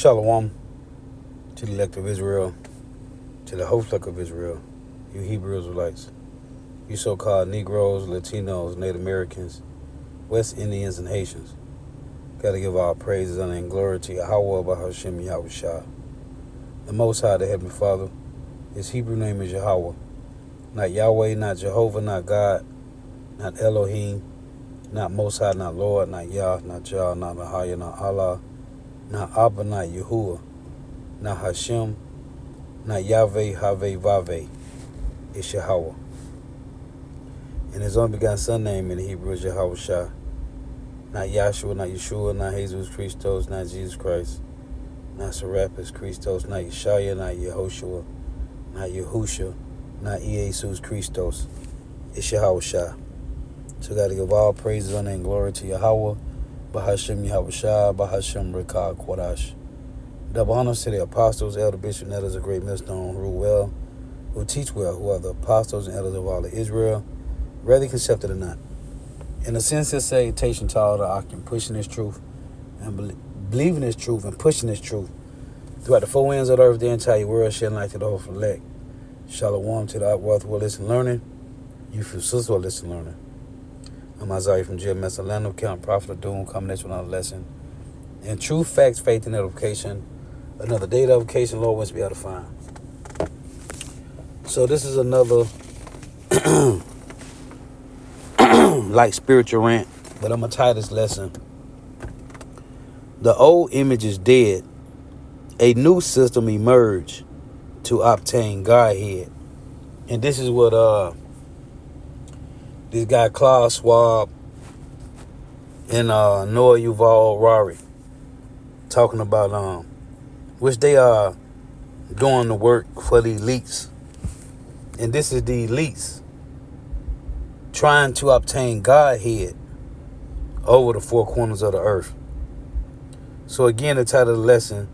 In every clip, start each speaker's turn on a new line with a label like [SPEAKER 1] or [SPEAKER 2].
[SPEAKER 1] Shalom to the elect of Israel, to the whole flock of Israel, you Hebrew Israelites, you so-called Negroes, Latinos, Native Americans, West Indians, and Haitians. Got to give all praises, honor, and glory to Yahweh, Bahashem, Yahushua. The Most High, the Heavenly Father, his Hebrew name is Yahweh. Not Yahweh, not Jehovah, not God, not Elohim, not Most High, not Lord, not Yah, not Jah, not Ahaya, not Allah, not Abba, not Yahuwah, not Hashem, not Yahweh, Haveh, Vaveh. It's Yahweh. And his only begotten son name in the Hebrew is Yahushua. Not Yahshua, not Yeshua, not Jesus Christos, not Jesus Christ, not Serapis Christos, not Yeshaya, not Yehoshua, not Yahusha, not Jesus Christos. It's Yahushua. So got to give all praises, honor, and glory to Yahweh, Bahashem Yahushua, Bahashem Rekah Kodash. Double honors to the apostles, elder, bishop, and elders of great millstone, who rule well, who teach well, who are the apostles and elders of all of Israel, whether concepted or not. In a sense, it's salutation to all the Akim, pushing this truth and believing this truth and pushing this truth throughout the four winds of the earth, the entire world, shedding light to the whole elect. Shalom to the outworth will listen learning. You feel sister will listen learning. I'm Isaiah from GMS Atlanta, Count Prophet of Doom, coming at you with another lesson. And truth, facts, faith, and edification. Another day of edification, Lord wants to be able to find. So this is another like spiritual rant, but I'm going to tie this lesson. The old image is dead. A new system emerged to obtain Godhead. And this is what this guy Klaus Schwab and Noah Yuval Harari talking about, which they are doing the work for the elites. And this is the elites trying to obtain Godhead over the four corners of the earth. So again, the title of the lesson,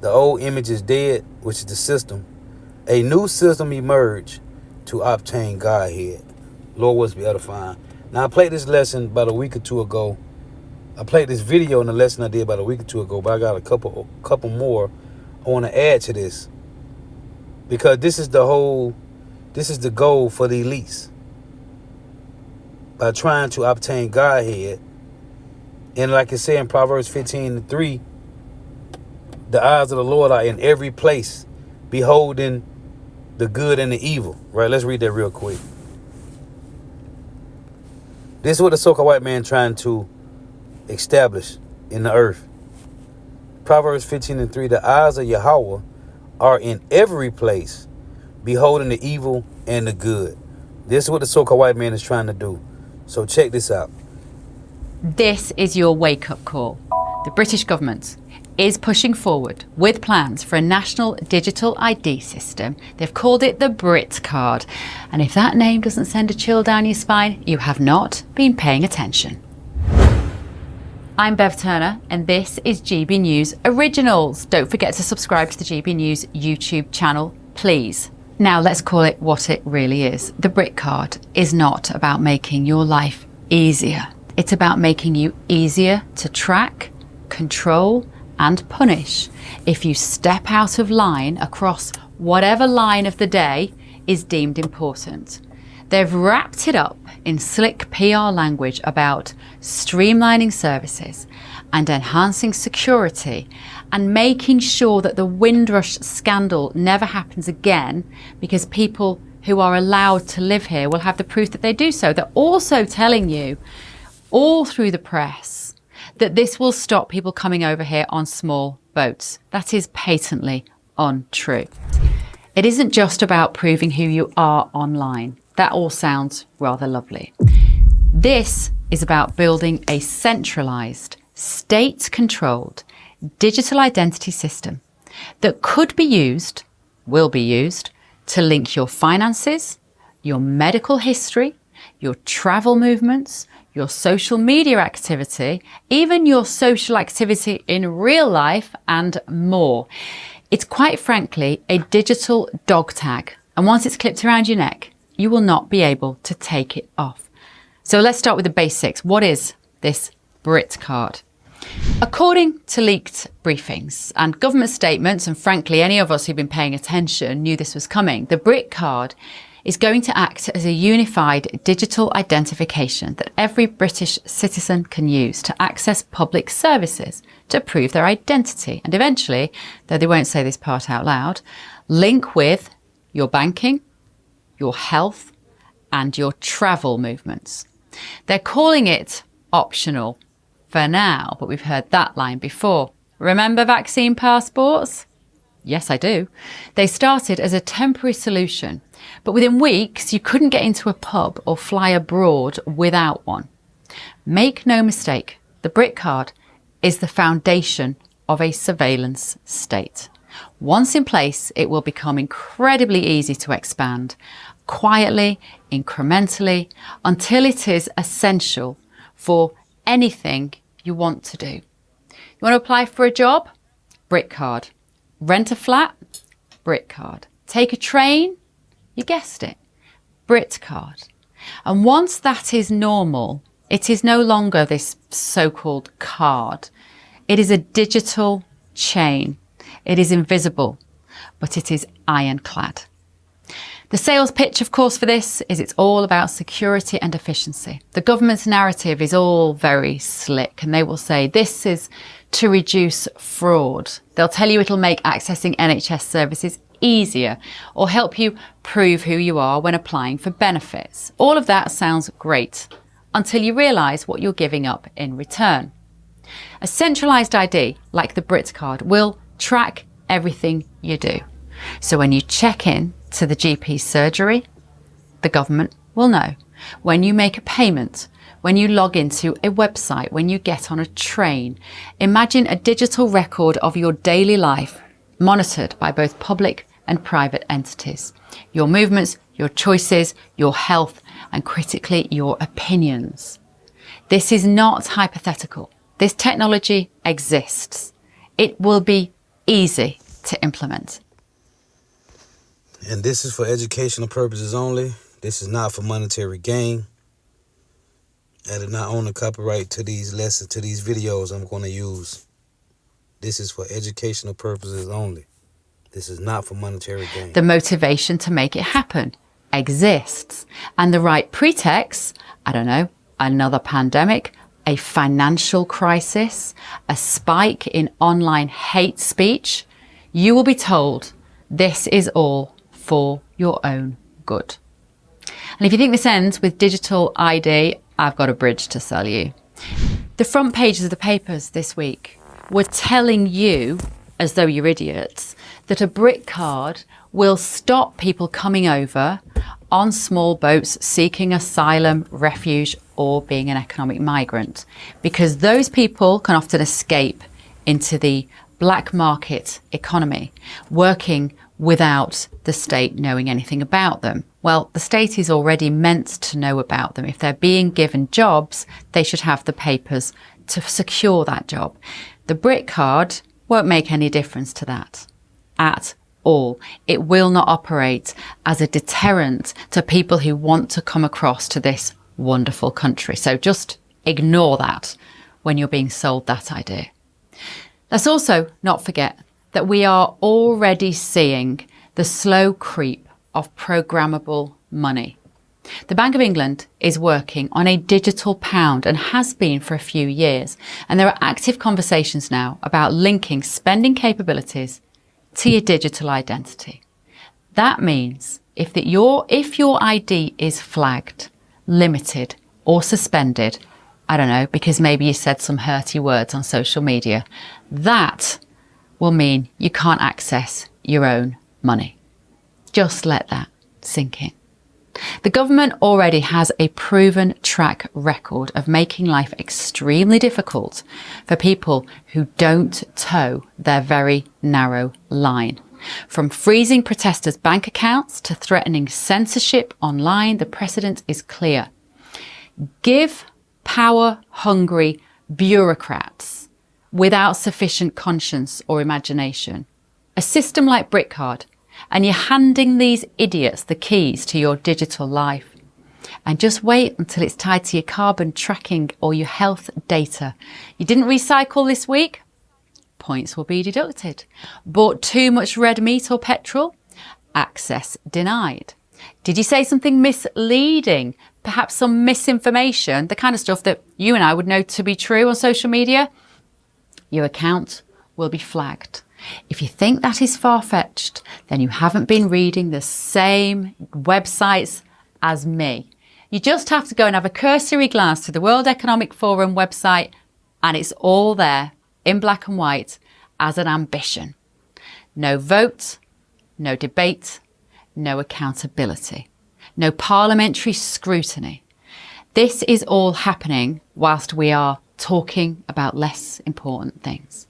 [SPEAKER 1] the old image is dead, which is the system. A new system emerged to obtain Godhead. Lord was be edifying. Now, I played this lesson about a week or two ago. I played this video in the lesson I did about a week or two ago, but I got a couple more I want to add to this. Because this is the goal for the elites. By trying to obtain Godhead. And like it said in Proverbs 15:3, the eyes of the Lord are in every place, beholding the good and the evil. Right, let's read that real quick. This is what the so-called white man trying to establish in the earth. Proverbs 15:3, the eyes of Yahweh are in every place, beholding the evil and the good. This is what the so-called white man is trying to do. So check this out.
[SPEAKER 2] This is your wake-up call. The British government is pushing forward with plans for a national digital ID system. They've called it the Brit card. And if that name doesn't send a chill down your spine, you have not been paying attention. I'm Bev Turner, and this is GB News Originals. Don't forget to subscribe to the GB News YouTube channel, please. Now let's call it what it really is. The Brit card is not about making your life easier. It's about making you easier to track, control, and punish if you step out of line across whatever line of the day is deemed important. They've wrapped it up in slick PR language about streamlining services and enhancing security and making sure that the Windrush scandal never happens again, because people who are allowed to live here will have the proof that they do so. They're also telling you all through the press that this will stop people coming over here on small boats. That is patently untrue. It isn't just about proving who you are online. That all sounds rather lovely. This is about building a centralized, state-controlled digital identity system that could be used, will be used, to link your finances, your medical history, your travel movements, your social media activity, even your social activity in real life, and more. It's quite frankly a digital dog tag, and once it's clipped around your neck, you will not be able to take it off. So let's start with the basics. What is this Brit card? According to leaked briefings and government statements, and frankly, any of us who've been paying attention knew this was coming, the Brit card is going to act as a unified digital identification that every British citizen can use to access public services to prove their identity and eventually, though they won't say this part out loud, link with your banking, your health and your travel movements. They're calling it optional for now, but we've heard that line before. Remember vaccine passports? Yes, I do. They started as a temporary solution, but within weeks you couldn't get into a pub or fly abroad without one. Make no mistake, the Brit card is the foundation of a surveillance state. Once in place, it will become incredibly easy to expand, quietly, incrementally, until it is essential for anything you want to do. You want to apply for a job? Brit card. Rent a flat? Brit card. Take a train? You guessed it. Brit card. And once that is normal, it is no longer this so-called card. It is a digital chain. It is invisible, but it is ironclad. The sales pitch, of course, for this is it's all about security and efficiency. The government's narrative is all very slick, and they will say this is to reduce fraud. They'll tell you it'll make accessing NHS services easier or help you prove who you are when applying for benefits. All of that sounds great until you realise what you're giving up in return. A centralised ID, like the Brit card, will track everything you do. So when you check in to the GP surgery, the government will know. When you make a payment, when you log into a website, when you get on a train, imagine a digital record of your daily life monitored by both public and private entities. Your movements, your choices, your health, and critically, your opinions. This is not hypothetical. This technology exists. It will be easy to implement.
[SPEAKER 1] And this is for educational purposes only. This is not for monetary gain. I do not own the copyright to these lessons, to these videos I'm going to use. This is for educational purposes only. This is not for monetary gain.
[SPEAKER 2] The motivation to make it happen exists. And the right pretext, I don't know, another pandemic, a financial crisis, a spike in online hate speech, you will be told this is all for your own good. And if you think this ends with digital ID, I've got a bridge to sell you. The front pages of the papers this week were telling you, as though you're idiots, that a Brit card will stop people coming over on small boats seeking asylum, refuge, or being an economic migrant, because those people can often escape into the black market economy, working without the state knowing anything about them. Well, the state is already meant to know about them. If they're being given jobs, they should have the papers to secure that job. The Brit card won't make any difference to that at all. It will not operate as a deterrent to people who want to come across to this wonderful country. So just ignore that when you're being sold that idea. Let's also not forget that we are already seeing the slow creep of programmable money. The Bank of England is working on a digital pound and has been for a few years. And there are active conversations now about linking spending capabilities to your digital identity. That means if your ID is flagged, limited or suspended, I don't know, because maybe you said some hurty words on social media, that will mean you can't access your own money. Just let that sink in. The government already has a proven track record of making life extremely difficult for people who don't toe their very narrow line. From freezing protesters' bank accounts to threatening censorship online, the precedent is clear. Give power-hungry bureaucrats without sufficient conscience or imagination a system like Britcard, and you're handing these idiots the keys to your digital life. And just wait until it's tied to your carbon tracking or your health data. You didn't recycle this week? Points will be deducted. Bought too much red meat or petrol? Access denied. Did you say something misleading? Perhaps some misinformation, the kind of stuff that you and I would know to be true on social media? Your account will be flagged. If you think that is far-fetched, then you haven't been reading the same websites as me. You just have to go and have a cursory glance to the World Economic Forum website, and it's all there in black and white as an ambition. No vote, no debate, no accountability, no parliamentary scrutiny. This is all happening whilst we are talking about less important things.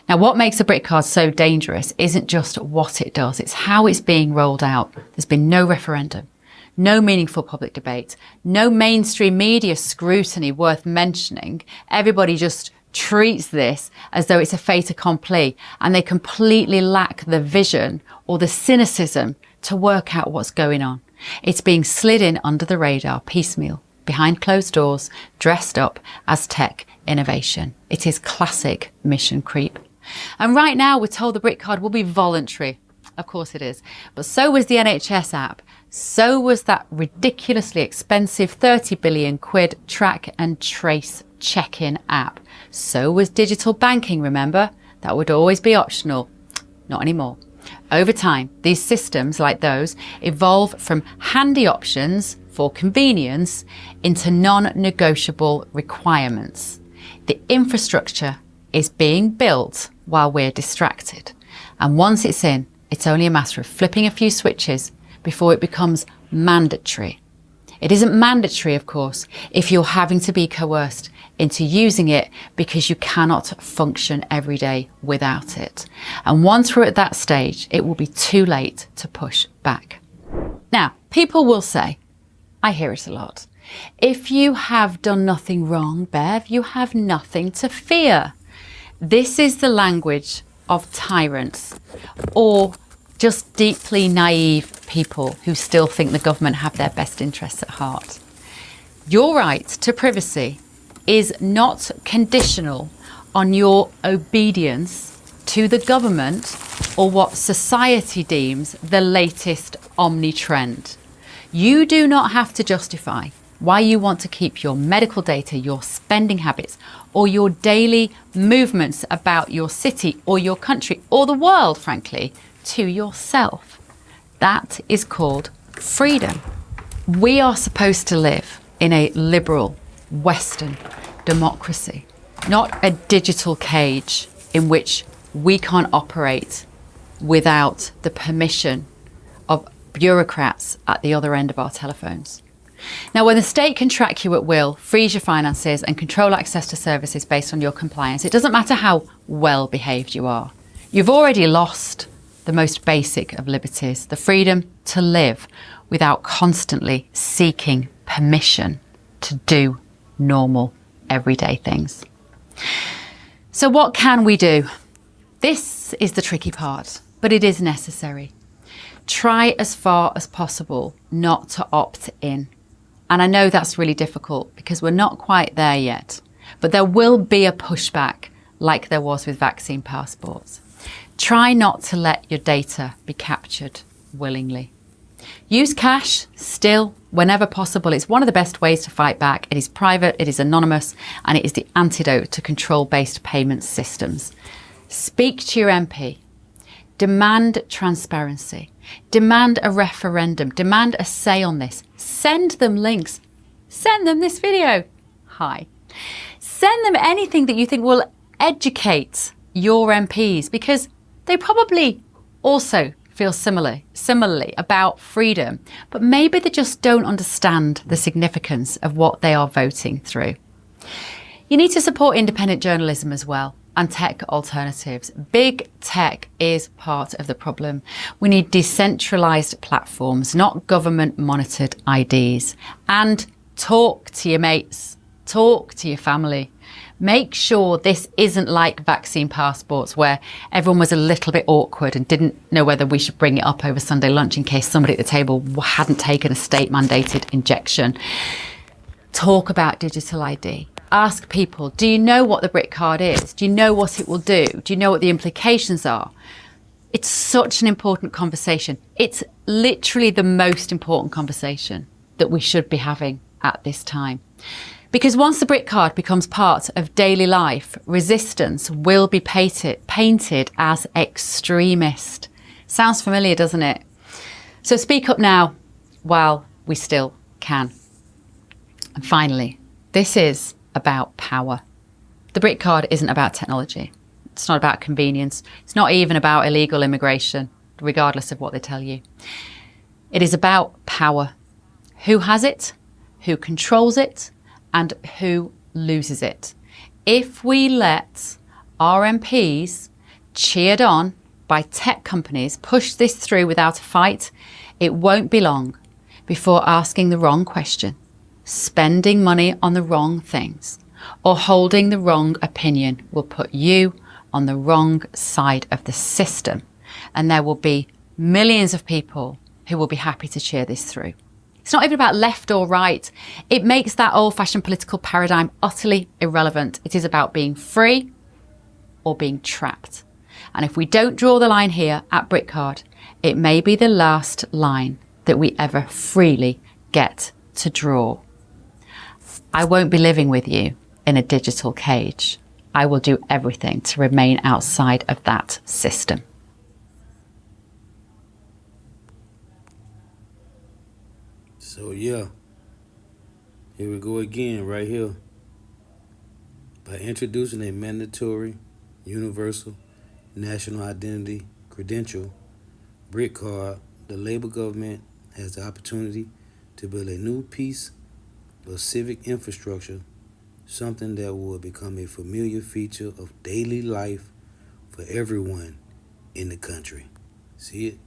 [SPEAKER 2] Now, what makes a Brit card so dangerous isn't just what it does, it's how it's being rolled out. There's been no referendum, no meaningful public debate, no mainstream media scrutiny worth mentioning. Everybody just treats this as though it's a fait accompli, and they completely lack the vision or the cynicism to work out what's going on. It's being slid in under the radar, piecemeal, behind closed doors, dressed up as tech innovation. It is classic mission creep. And right now we're told the Brit card will be voluntary. Of course it is. But so was the NHS app. So was that ridiculously expensive 30 billion quid track and trace check-in app. So was digital banking, remember? That would always be optional. Not anymore. Over time, these systems like those evolve from handy options for convenience into non-negotiable requirements. The infrastructure is being built while we're distracted. And once it's in, it's only a matter of flipping a few switches before it becomes mandatory. It isn't mandatory, of course, if you're having to be coerced into using it because you cannot function every day without it. And once we're at that stage, it will be too late to push back. Now, people will say, I hear it a lot, if you have done nothing wrong, Bev, you have nothing to fear. This is the language of tyrants or just deeply naive people who still think the government have their best interests at heart. Your right to privacy is not conditional on your obedience to the government or what society deems the latest omni-trend. You do not have to justify why you want to keep your medical data, your spending habits, or your daily movements about your city or your country or the world, frankly, to yourself. That is called freedom. We are supposed to live in a liberal, Western democracy, not a digital cage in which we can't operate without the permission of bureaucrats at the other end of our telephones. Now, when the state can track you at will, freeze your finances and control access to services based on your compliance, it doesn't matter how well behaved you are. You've already lost the most basic of liberties, the freedom to live without constantly seeking permission to do normal, everyday things. So what can we do? This is the tricky part, but it is necessary. Try as far as possible not to opt in. And I know that's really difficult because we're not quite there yet, but there will be a pushback like there was with vaccine passports. Try not to let your data be captured willingly. Use cash still whenever possible. It's one of the best ways to fight back. It is private, it is anonymous, and it is the antidote to control-based payment systems. Speak to your MP. Demand transparency. Demand a referendum. Demand a say on this. Send them links. Send them this video. Hi. Send them anything that you think will educate your MPs, because they probably also feel similarly about freedom, but maybe they just don't understand the significance of what they are voting through. You need to support independent journalism as well and tech alternatives. Big tech is part of the problem. We need decentralized platforms, not government monitored IDs. And talk to your mates, talk to your family, Make sure this isn't like vaccine passports where everyone was a little bit awkward and didn't know whether we should bring it up over Sunday lunch in case somebody at the table hadn't taken a state-mandated injection. Talk about digital ID. Ask people, do you know what the Brit card is? Do you know what it will do? Do you know what the implications are? It's such an important conversation. It's literally the most important conversation that we should be having at this time. Because once the Brit card becomes part of daily life, resistance will be painted as extremist. Sounds familiar, doesn't it? So speak up now while we still can. And finally, this is about power. The Brit card isn't about technology. It's not about convenience. It's not even about illegal immigration, regardless of what they tell you. It is about power. Who has it, who controls it, and who loses it. If we let our MPs, cheered on by tech companies, push this through without a fight, it won't be long before asking the wrong question, spending money on the wrong things, or holding the wrong opinion will put you on the wrong side of the system. And there will be millions of people who will be happy to cheer this through. It's not even about left or right. It makes that old-fashioned political paradigm utterly irrelevant. It is about being free or being trapped. And if we don't draw the line here at Britcard, it may be the last line that we ever freely get to draw. I won't be living with you in a digital cage. I will do everything to remain outside of that system.
[SPEAKER 1] So yeah, here we go again right here. By introducing a mandatory, universal, national identity credential, BRIC card, the Labour government has the opportunity to build a new piece of civic infrastructure, something that will become a familiar feature of daily life for everyone in the country. See it?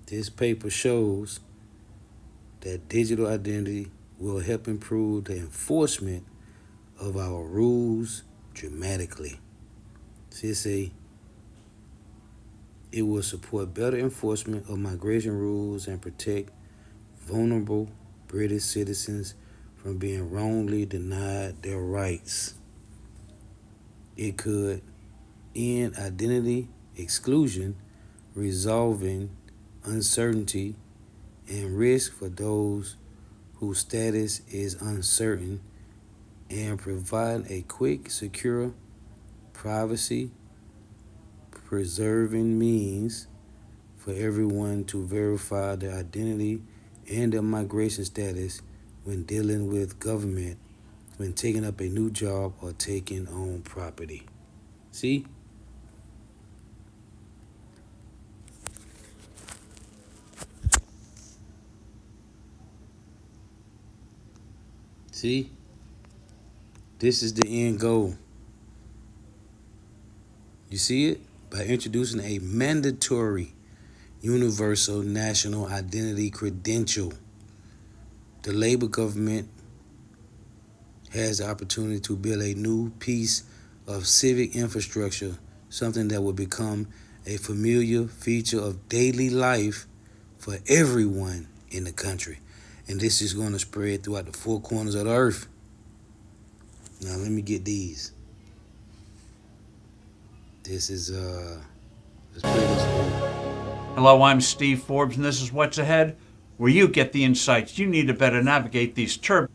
[SPEAKER 1] This paper shows that digital identity will help improve the enforcement of our rules dramatically. See, it will support better enforcement of migration rules and protect vulnerable British citizens from being wrongly denied their rights. It could end identity exclusion, resolving uncertainty and risk for those whose status is uncertain, and provide a quick, secure, privacy preserving means for everyone to verify their identity and their migration status when dealing with government, when taking up a new job or taking on property. See? See? This is the end goal. You see it? By introducing a mandatory universal national identity credential, the Labour government has the opportunity to build a new piece of civic infrastructure, something that will become a familiar feature of daily life for everyone in the country. And this is going to spread throughout the four corners of the earth. Now let me get these. This is let's play this one.
[SPEAKER 3] Hello, I'm Steve Forbes, and this is What's Ahead, where you get the insights you need to better navigate these turbulent.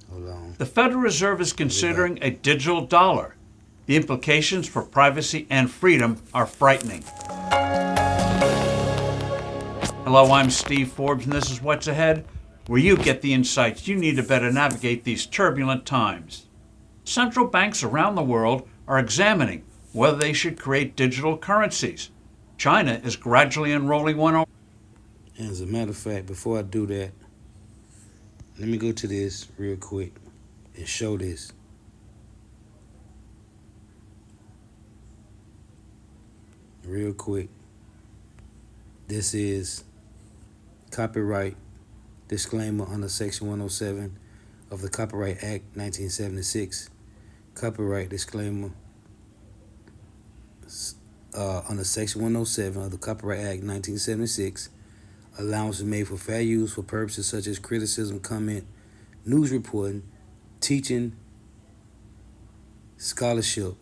[SPEAKER 1] Hold on.
[SPEAKER 3] The Federal Reserve is considering a digital dollar. The implications for privacy and freedom are frightening. Hello, I'm Steve Forbes, and this is What's Ahead, where you get the insights you need to better navigate these turbulent times. Central banks around the world are examining whether they should create digital currencies. China is gradually enrolling one.
[SPEAKER 1] And as a matter of fact, before I do that, let me go to this real quick and show this. Real quick. This is Copyright disclaimer under Section 107 of the Copyright Act 1976. Copyright disclaimer under Section 107 of the Copyright Act 1976. Allowance is made for fair use for purposes such as criticism, comment, news reporting, teaching, scholarship,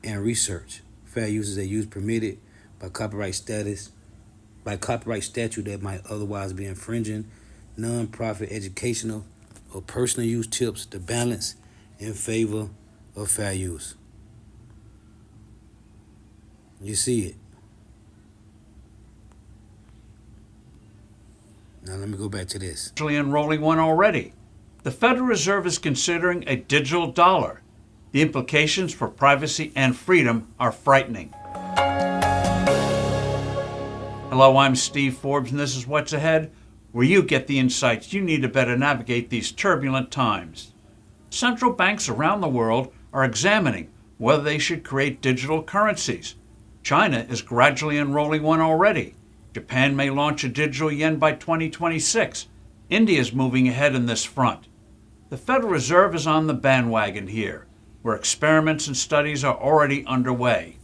[SPEAKER 1] and research. Fair use is a use permitted by copyright statute that might otherwise be infringing non-profit educational or personal use tips to balance in favor of fair use. You see it. Now let me go back to this.
[SPEAKER 3] Actually enrolling one already. The Federal Reserve is considering a digital dollar. The implications for privacy and freedom are frightening. Hello, I'm Steve Forbes, and this is What's Ahead, where you get the insights you need to better navigate these turbulent times. Central banks around the world are examining whether they should create digital currencies. China is gradually enrolling one already. Japan may launch a digital yen by 2026. India is moving ahead in this front. The Federal Reserve is on the bandwagon here, where experiments and studies are already underway.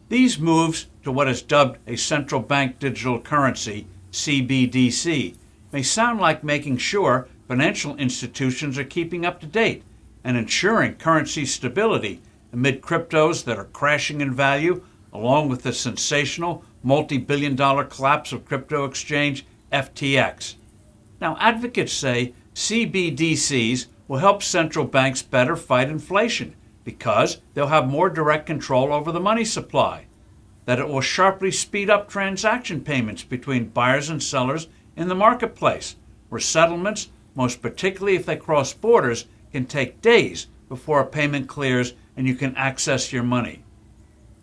[SPEAKER 3] These moves to what is dubbed a central bank digital currency, CBDC, may sound like making sure financial institutions are keeping up to date and ensuring currency stability amid cryptos that are crashing in value, along with the sensational multi-billion-dollar collapse of crypto exchange FTX. Now, advocates say CBDCs will help central banks better fight inflation because they'll have more direct control over the money supply, that it will sharply speed up transaction payments between buyers and sellers in the marketplace, where settlements, most particularly if they cross borders, can take days before a payment clears and you can access your money.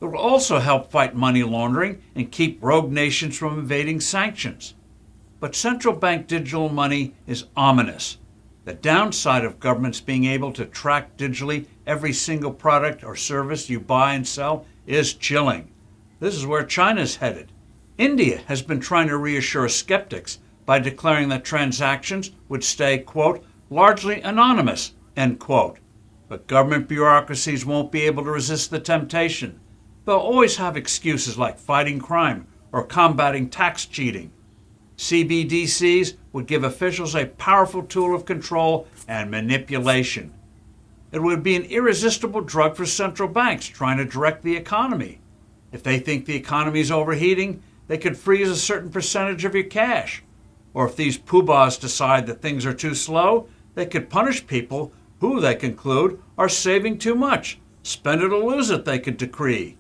[SPEAKER 3] It will also help fight money laundering and keep rogue nations from evading sanctions. But central bank digital money is ominous. The downside of governments being able to track digitally every single product or service you buy and sell is chilling. This is where China's headed. India has been trying to reassure skeptics by declaring that transactions would stay, quote, largely anonymous, end quote. But government bureaucracies won't be able to resist the temptation. They'll always have excuses like fighting crime or combating tax cheating. CBDCs would give officials a powerful tool of control and manipulation. It would be an irresistible drug for central banks trying to direct the economy. If they think the economy is overheating, they could freeze a certain percentage of your cash. Or if these poobahs decide that things are too slow, they could punish people who, they conclude, are saving too much. Spend it or lose it, they could decree.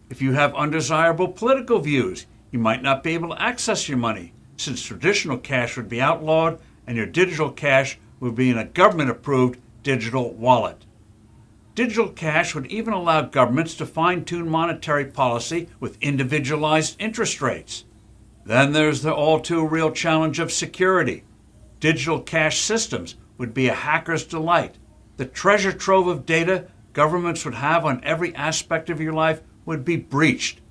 [SPEAKER 3] If you have undesirable political views, you might not be able to access your money, since traditional cash would be outlawed and your digital cash would be in a government-approved digital wallet. Digital cash would even allow governments to fine-tune monetary policy with individualized interest rates. Then there's the all-too-real challenge of security. Digital cash systems would be a hacker's delight. The treasure trove of data governments would have on every aspect of your life would be breached.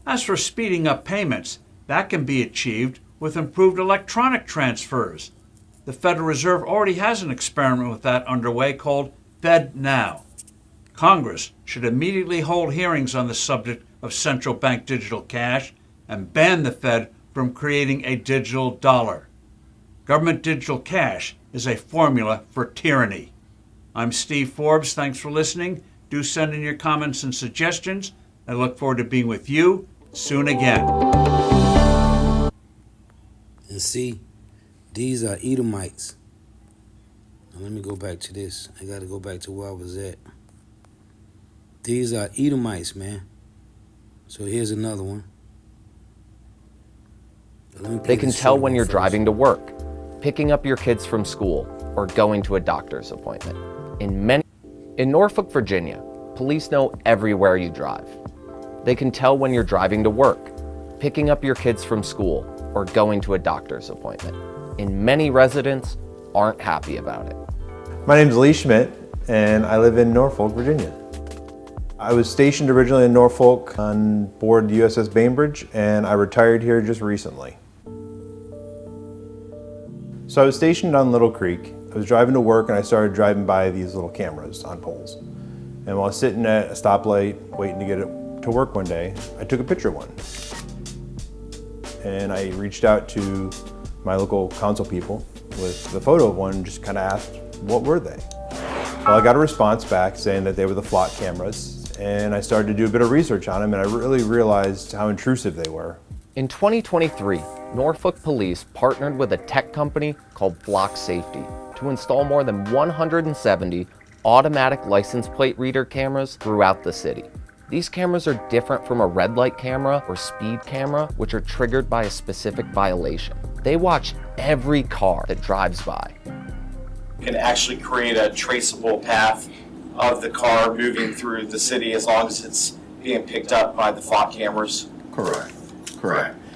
[SPEAKER 3] As for speeding up payments, that can be achieved with improved electronic transfers. The Federal Reserve already has an experiment with that underway called FedNow. Congress should immediately hold hearings on the subject of central bank digital cash and ban the Fed from creating a digital dollar. Government digital cash is a formula for tyranny. I'm Steve Forbes. Thanks for listening. Do send in your comments and suggestions. I look forward to being with you soon again.
[SPEAKER 1] And see, these are Edomites. Now let me go back to this. I got to go back to where I was at. These are Edomites, man. So here's another one.
[SPEAKER 4] They can tell when you're driving to work, picking up your kids from school, or going to a doctor's appointment. In Norfolk, Virginia, police know everywhere you drive. They can tell when you're driving to work, picking up your kids from school, or going to a doctor's appointment. And many residents aren't happy about it.
[SPEAKER 5] My name is Lee Schmidt, and I live in Norfolk, Virginia. I was stationed originally in Norfolk on board the USS Bainbridge, and I retired here just recently. So I was stationed on Little Creek. I was driving to work and I started driving by these little cameras on poles. And while I was sitting at a stoplight waiting to get it to work one day, I took a picture of one. And I reached out to my local council people with the photo of one and just kind of asked, what were they? Well, I got a response back saying that they were the flock cameras, and I started to do a bit of research on them, and I really realized how intrusive they were.
[SPEAKER 4] In 2023, Norfolk Police partnered with a tech company called Flock Safety to install more than 170 automatic license plate reader cameras throughout the city. These cameras are different from a red light camera or speed camera, which are triggered by a specific violation. They watch every car that drives by.
[SPEAKER 6] You can actually create a traceable path of the car moving through the city as long as it's being picked up by the flock cameras.
[SPEAKER 7] Correct.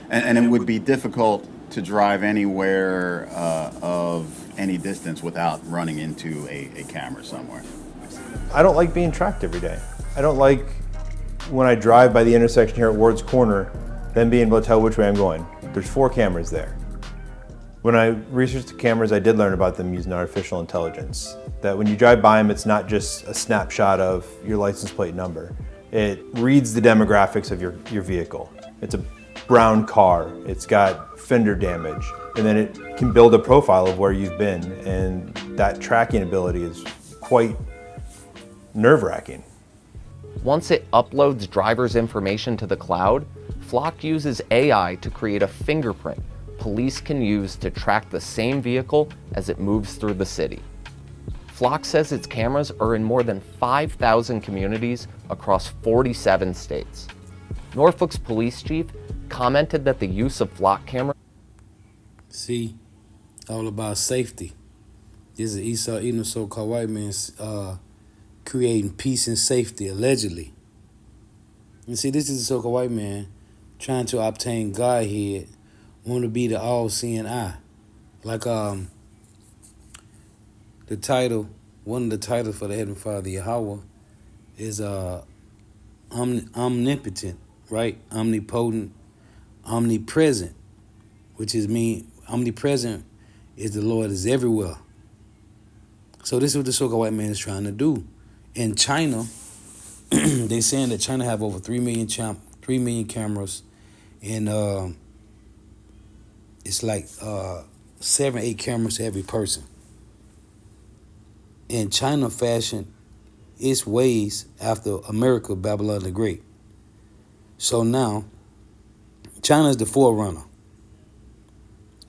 [SPEAKER 7] And it would be difficult to drive anywhere of any distance without running into a camera somewhere.
[SPEAKER 5] I don't like being tracked every day. I don't like when I drive by the intersection here at Ward's Corner, then being able to tell which way I'm going. There's 4 cameras there. When I researched the cameras, I did learn about them using artificial intelligence. That when you drive by them, it's not just a snapshot of your license plate number. It reads the demographics of your vehicle. It's a brown car, it's got fender damage, and then it can build a profile of where you've been, and that tracking ability is quite nerve-wracking.
[SPEAKER 4] Once it uploads driver's information to the cloud, Flock uses AI to create a fingerprint police can use to track the same vehicle as it moves through the city. Flock says its cameras are in more than 5,000 communities across 47 states. Norfolk's police chief commented that the use of Flock cameras...
[SPEAKER 1] See, all about safety. This is Esau Edom, so-called white man, creating peace and safety, allegedly. And see, this is the so-called white man trying to obtain Godhead, want to be the all-seeing eye. Like the title, one of the titles for the Heavenly Father, Yahweh, is omnipotent, right? Omnipotent, omnipresent, which is mean omnipresent is the Lord is everywhere. So this is what the so-called white man is trying to do. In China, they're saying that China have over 3 million cameras, and it's like 7, 8 cameras to every person. And China fashioned its ways after America, Babylon the Great. So now, China is the forerunner.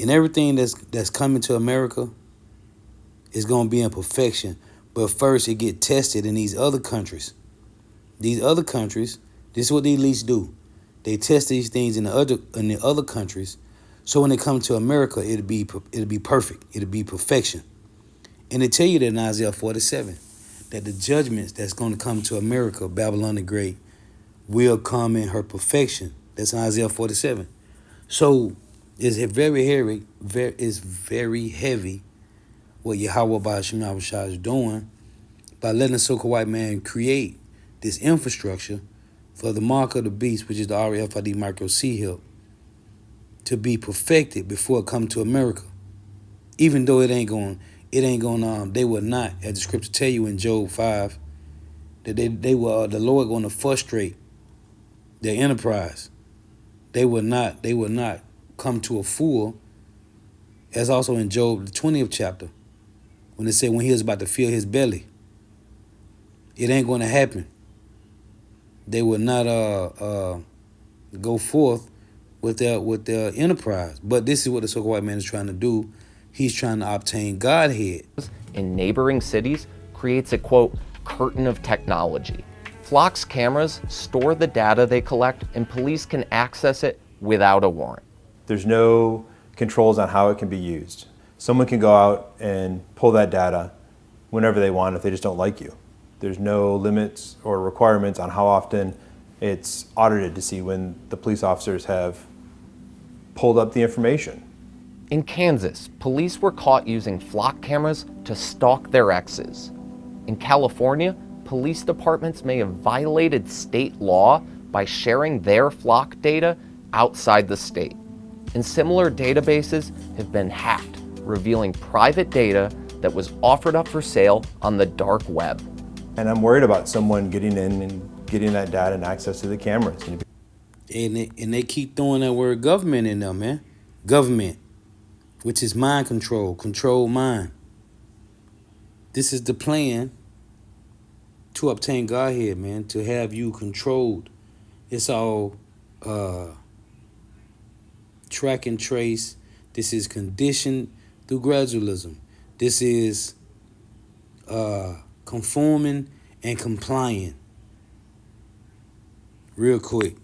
[SPEAKER 1] And everything that's coming to America is going to be in perfection. But first, it get tested in these other countries. These other countries, this is what the elites do. They test these things in the other countries. So when it comes to America, it'll be perfect. It'll be perfection. And they tell you that in Isaiah 47, that the judgments that's going to come to America, Babylon the Great, will come in her perfection. That's in Isaiah 47. So it's very heavy what Yahweh Ba'ashim Yahushua is doing by letting the so-called white man create this infrastructure for the mark of the beast, which is the RFID micro C help, to be perfected before it come to America. Even though they would not, as the scripture tell you in Job 5, that the Lord going to frustrate their enterprise. They would not come to a full, as also in Job, the 20th chapter, when it said when he was about to fill his belly. It ain't going to happen. They would not go forth with their enterprise. But this is what the so-called white man is trying to do. He's trying to obtain Godhead.
[SPEAKER 4] in neighboring cities creates a, quote, curtain of technology. Flock's cameras store the data they collect and police can access it without a warrant.
[SPEAKER 5] There's no controls on how it can be used. Someone can go out and pull that data whenever they want if they just don't like you. There's no limits or requirements on how often it's audited to see when the police officers have pulled up the information.
[SPEAKER 4] In Kansas, police were caught using flock cameras to stalk their exes. In California, police departments may have violated state law by sharing their flock data outside the state. And similar databases have been hacked revealing private data that was offered up for sale on the dark web.
[SPEAKER 5] And I'm worried about someone getting in and getting that data and access to the cameras.
[SPEAKER 1] And they keep throwing that word government in there, man. Government, which is mind control, control mind. This is the plan to obtain Godhead, man, to have you controlled. It's all track and trace. This is conditioned through gradualism. This is conforming and complying. Real quick,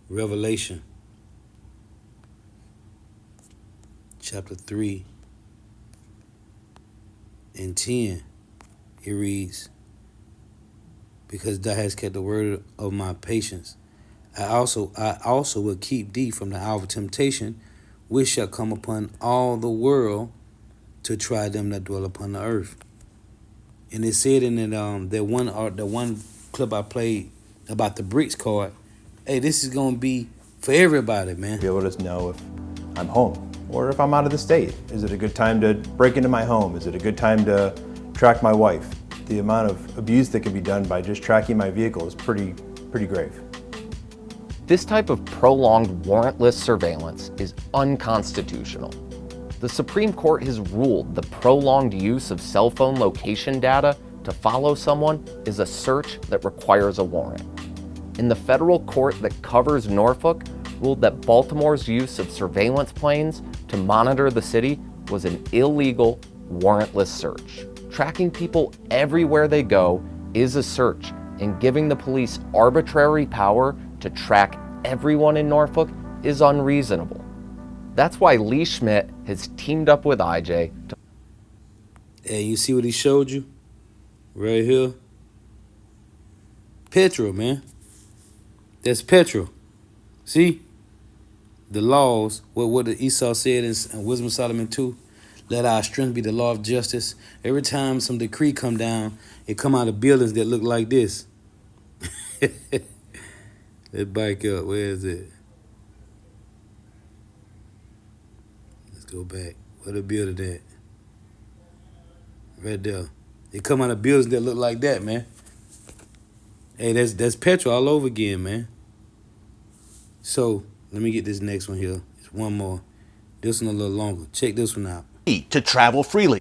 [SPEAKER 1] Revelation chapter 3 and 10, it reads, because thou hast kept the word of my patience, I also will keep thee from the hour of temptation, which shall come upon all the world to try them that dwell upon the earth. And it said in that one clip I played about the BRICS card, hey, this is gonna be for everybody, man.
[SPEAKER 5] Be able to know if I'm home or if I'm out of the state. Is it a good time to break into my home? Is it a good time to track my wife? The amount of abuse that can be done by just tracking my vehicle is pretty grave.
[SPEAKER 4] This type of prolonged warrantless surveillance is unconstitutional. The Supreme Court has ruled the prolonged use of cell phone location data to follow someone is a search that requires a warrant. And the federal court that covers Norfolk ruled that Baltimore's use of surveillance planes to monitor the city was an illegal, warrantless search. Tracking people everywhere they go is a search, and giving the police arbitrary power to track everyone in Norfolk is unreasonable. That's why Lee Schmidt has teamed up with IJ to...
[SPEAKER 1] Hey, you see what he showed you? Right here. Petrol, man. That's petrol. See? The laws, what the Esau said in Wisdom of Solomon 2, let our strength be the law of justice. Every time some decree come down, it come out of buildings that look like this. Let's bike up. Where is it? Let's go back. Where the building at? Right there. They come out of buildings that look like that, man. Hey, that's petrol all over again, man. So, let me get this next one here. It's one more. This one a little longer. Check this one out.
[SPEAKER 8] To travel freely.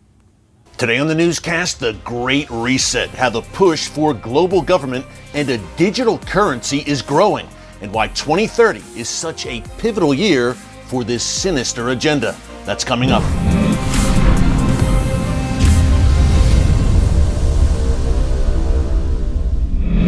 [SPEAKER 8] Today on the newscast, the Great Reset, how the push for global government and a digital currency is growing, and why 2030 is such a pivotal year for this sinister agenda. That's coming up.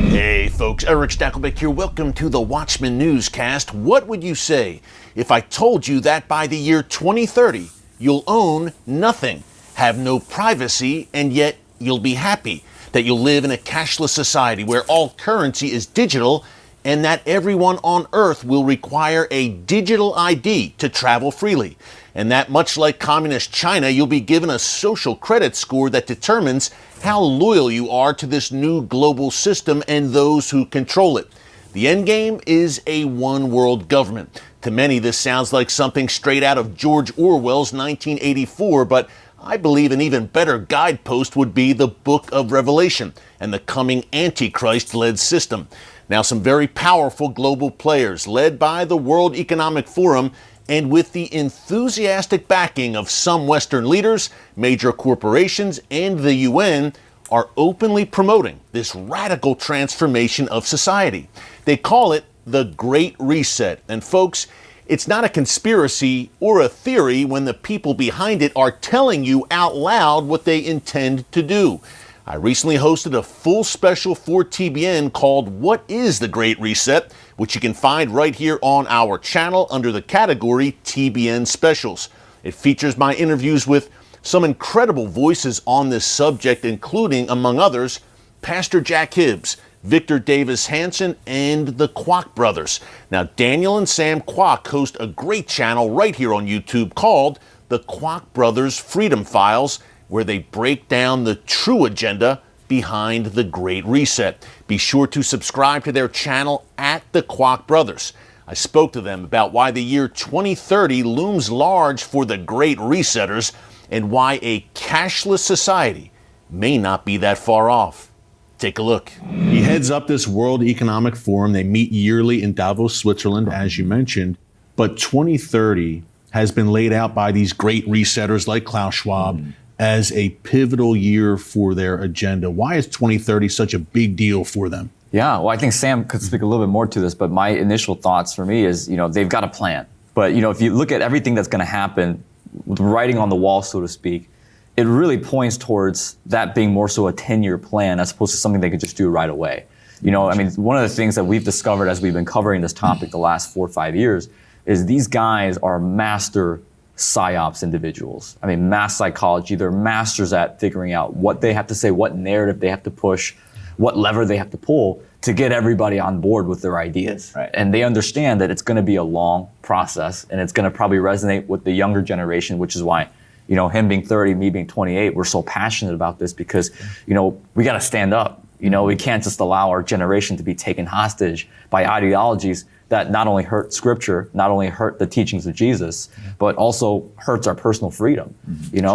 [SPEAKER 8] Hey folks, Eric Stakelbeck here. Welcome to the Watchman Newscast. What would you say if I told you that by the year 2030, you'll own nothing, have no privacy, and yet you'll be happy? That you'll live in a cashless society where all currency is digital, and that everyone on Earth will require a digital ID to travel freely. And that much like communist China, you'll be given a social credit score that determines how loyal you are to this new global system and those who control it. The end game is a one world government. To many, this sounds like something straight out of George Orwell's 1984, but I believe an even better guidepost would be the Book of Revelation and the coming Antichrist-led system. Now, some very powerful global players, led by the World Economic Forum and with the enthusiastic backing of some Western leaders, major corporations, and the UN, are openly promoting this radical transformation of society. They call it the Great Reset. And folks, it's not a conspiracy or a theory when the people behind it are telling you out loud what they intend to do. I recently hosted a full special for TBN called What is the Great Reset?, which you can find right here on our channel under the category TBN Specials. It features my interviews with some incredible voices on this subject, including, among others, Pastor Jack Hibbs, Victor Davis Hanson, and the Kwok brothers. Now, Daniel and Sam Kwok host a great channel right here on YouTube called the Kwok Brothers Freedom Files, where they break down the true agenda behind the Great Reset. Be sure to subscribe to their channel at the Kwok Brothers. I spoke to them about why the year 2030 looms large for the Great Resetters and why a cashless society may not be that far off. Take a look. He heads up this World Economic Forum. They meet yearly in Davos, Switzerland, as you mentioned. But 2030 has been laid out by these great resetters like Klaus Schwab as a pivotal year for their agenda. Why is 2030 such a big deal for them?
[SPEAKER 9] Yeah, well, I think Sam could speak a little bit more to this, but my initial thoughts for me is, they've got a plan. But, if you look at everything that's going to happen, with writing on the wall, so to speak, it really points towards that being more so a 10-year plan as opposed to something they could just do right away. One of the things that we've discovered as we've been covering this topic the last 4 or 5 years is these guys are master psyops individuals. Mass psychology, they're masters at figuring out what they have to say, what narrative they have to push, what lever they have to pull to get everybody on board with their ideas. Right. And they understand that it's going to be a long process and it's going to probably resonate with the younger generation, which is why, him being 30, me being 28, we're so passionate about this because, we got to stand up. We can't just allow our generation to be taken hostage by ideologies that not only hurt scripture, not only hurt the teachings of Jesus, but also hurts our personal freedom,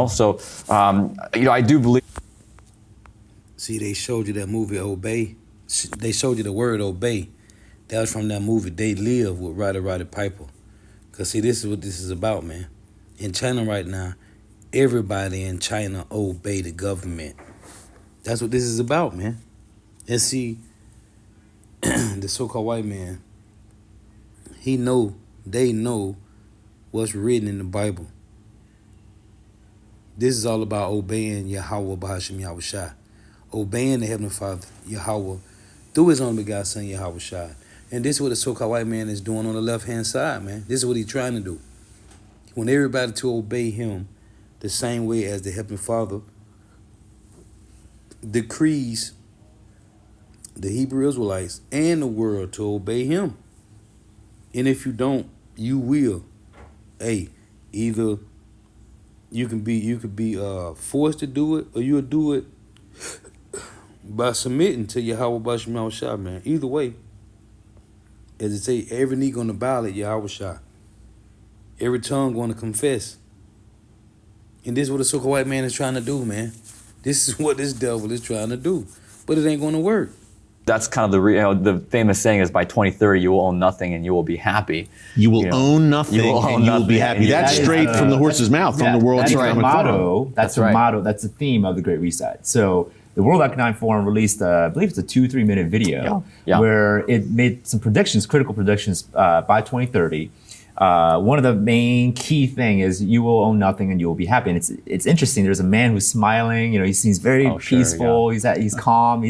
[SPEAKER 9] So, I do believe.
[SPEAKER 1] See, they showed you that movie Obey. They showed you the word obey. That was from that movie They Live with Roddy Piper. Because see, this is what this is about, man. In China right now, everybody in China obey the government. That's what this is about, man. And see, the so-called white man, they know what's written in the Bible. This is all about obeying Yahweh Bahashim Yahushua. Obeying the Heavenly Father, Yahweh, through his only begotten Son, Yahweh Shai. And this is what the so-called white man is doing on the left-hand side, man. This is what he's trying to do. He want everybody to obey him the same way as the Heavenly Father decrees the Hebrew Israelites and the world to obey him. And if you don't, you will. Either you could be forced to do it, or you'll do it by submitting to Yahweh Bashim Yahushua, man. Either way, as it say, every knee gonna bow at Yahweh Shah. Every tongue gonna confess. And this is what the so-called white man is trying to do, man. This is what this devil is trying to do. But it ain't gonna work.
[SPEAKER 9] That's kind of the famous saying is by 2030 you will own nothing and you will be happy.
[SPEAKER 8] You will own nothing and you will be happy. That's straight from the horse's mouth, from the World Economic Forum.
[SPEAKER 10] That's the motto. That's the theme of the Great Reset. So the World Economic Forum released, I believe it's a 2-3 minute video where it made some predictions, critical predictions by 2030. One of the main key thing is you will own nothing and you will be happy. And it's interesting. There's a man who's smiling. He seems very peaceful. He's calm.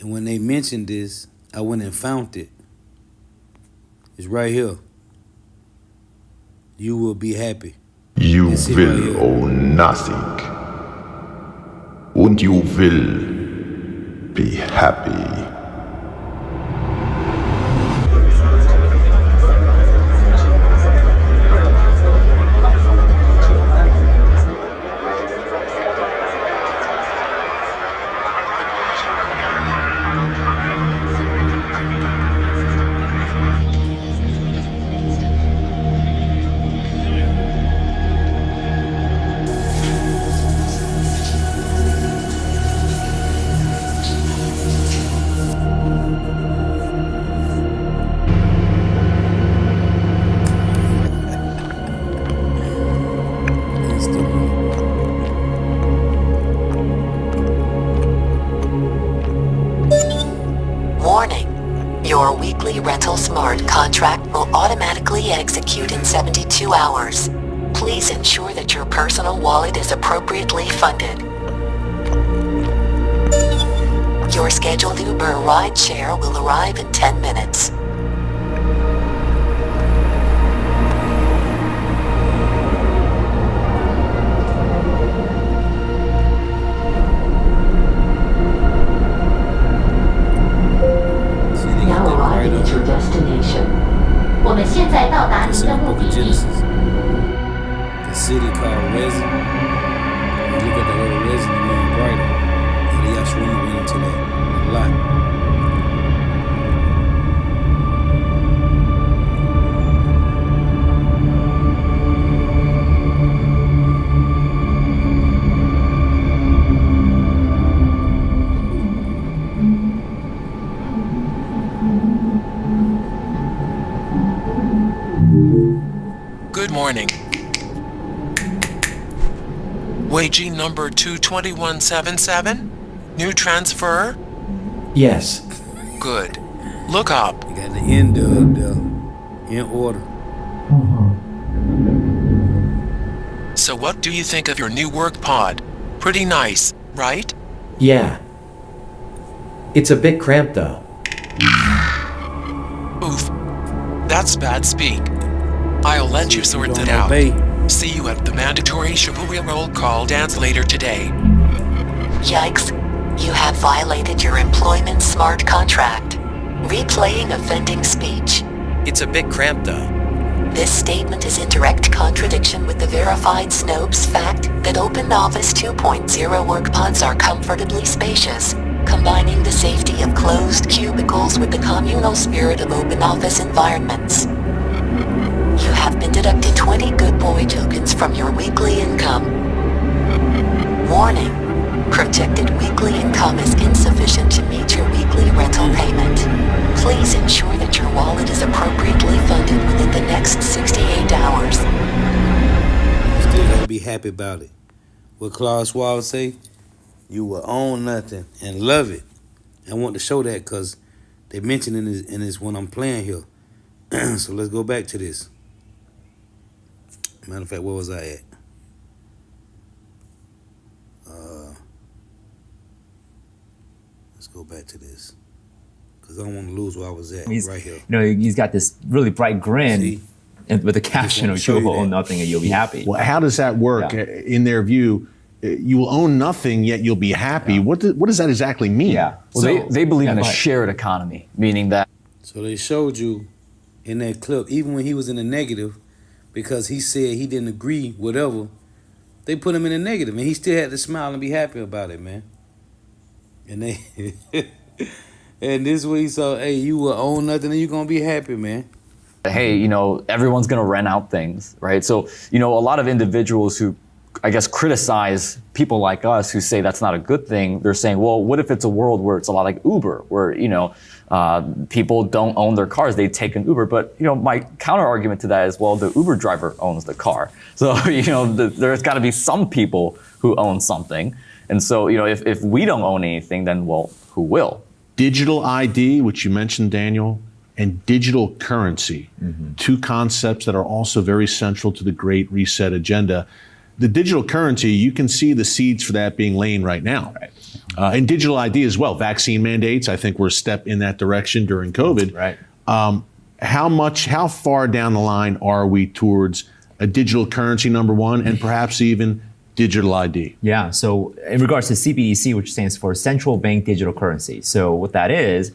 [SPEAKER 1] And when they mentioned this, I went and found it. It's right here. You will be happy.
[SPEAKER 11] You will own nothing. And you will be happy.
[SPEAKER 12] Your weekly rental smart contract will automatically execute in 72 hours. Please ensure that your personal wallet is appropriately funded. Your scheduled Uber ride share will arrive in 10 minutes. Now arriving at your destination. 我们现在到达您的目的地。
[SPEAKER 1] The city called Resin. You look at the word Resin, it means brighter. And the Yahshua went into that a lot.
[SPEAKER 13] Good morning. Waging number 22177? New transfer?
[SPEAKER 14] Yes.
[SPEAKER 13] Good. Look up.
[SPEAKER 1] You got the end of the in order.
[SPEAKER 13] So what do you think of your new work pod? Pretty nice, right?
[SPEAKER 14] Yeah. It's a bit cramped though.
[SPEAKER 13] Oof. That's bad speak. I'll let you sort it out. See you at the mandatory chivalry roll call dance later today.
[SPEAKER 12] Yikes. You have violated your employment smart contract. Replaying offending speech.
[SPEAKER 14] It's a bit cramped though.
[SPEAKER 12] This statement is in direct contradiction with the verified Snopes fact that OpenOffice 2.0 work pods are comfortably spacious, combining the safety of closed cubicles with the communal spirit of OpenOffice environments. You have been deducted 20 good boy tokens from your weekly income. Warning. Projected weekly income is insufficient to meet your weekly rental payment. Please ensure that your wallet is appropriately funded within the next 68 hours.
[SPEAKER 1] Still gotta be happy about it. What Klaus Schwab say? You will own nothing and love it. I want to show that because they mentioned in this when I'm playing here. So let's go back to this. Matter of fact, where was I at? Let's go back to this because I don't want to lose where I was at right here.
[SPEAKER 10] You know, he's got this really bright grin and with the caption of "You will own nothing and you'll be happy."
[SPEAKER 8] Well, how does that work in their view? You will own nothing, yet you'll be happy. What does that exactly mean?
[SPEAKER 9] Yeah. Well, they believe in a shared economy, meaning that.
[SPEAKER 1] So they showed you in that clip, even when he was in the negative, because he said he didn't agree, whatever, they put him in the negative, and he still had to smile and be happy about it, man. And they, and this week, so hey, you will own nothing, and you're gonna be happy, man.
[SPEAKER 9] Hey, you know, everyone's gonna rent out things, right? So, you know, a lot of individuals who, I guess, criticize people like us who say that's not a good thing. They're saying, well, what if it's a world where it's a lot like Uber, where, you know, people don't own their cars, they take an Uber. But, you know, my counter argument to that is, well, the Uber driver owns the car. So, you know, there's got to be some people who own something. And so, you know, if we don't own anything, then, well, who will?
[SPEAKER 8] Digital ID, which you mentioned, Daniel, and digital currency, two concepts that are also very central to the Great Reset agenda. The digital currency, you can see the seeds for that being laid right now. Right. And digital ID as well. Vaccine mandates, I think we're a step in that direction during COVID.
[SPEAKER 10] Right.
[SPEAKER 8] How far down the line are we towards a digital currency, number one, and perhaps even digital ID?
[SPEAKER 10] Yeah, so in regards to CBDC, which stands for Central Bank Digital Currency. So what that is,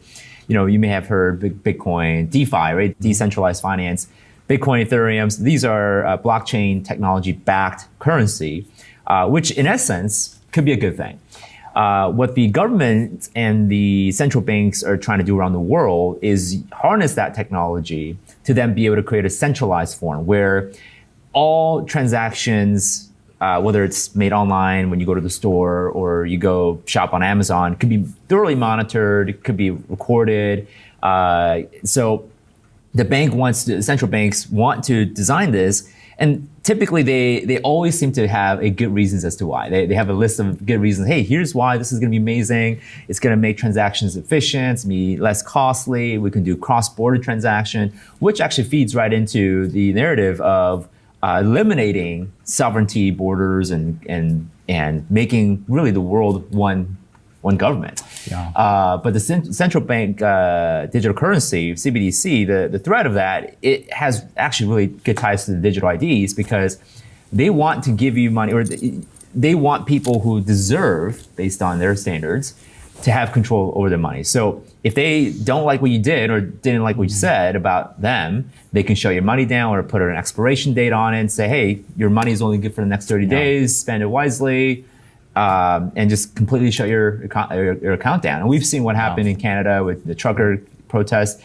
[SPEAKER 10] you know, you may have heard Bitcoin, DeFi, right? Decentralized finance. Bitcoin, Ethereum, these are blockchain technology-backed currency, which in essence could be a good thing. What the government and the central banks are trying to do around the world is harness that technology to then be able to create a centralized form where all transactions, whether it's made online when you go to the store or you go shop on Amazon, could be thoroughly monitored, could be recorded. So the central banks want to design this, and typically they always seem to have a good reasons as to why. They have a list of good reasons. Hey, here's why this is going to be amazing. It's going to make transactions efficient, it's going to be less costly. We can do cross-border transaction, which actually feeds right into the narrative of eliminating sovereignty borders and making really the world one government. Yeah. But the central bank digital currency, CBDC, the threat of that, it has actually really good ties to the digital IDs because they want to give you money, or they want people who deserve, based on their standards, to have control over their money. So if they don't like what you did or didn't like what you said about them, they can shut your money down or put an expiration date on it and say, hey, your money is only good for the next 30 days, spend it wisely. And just completely shut your account down. And we've seen what happened in Canada with the trucker protest,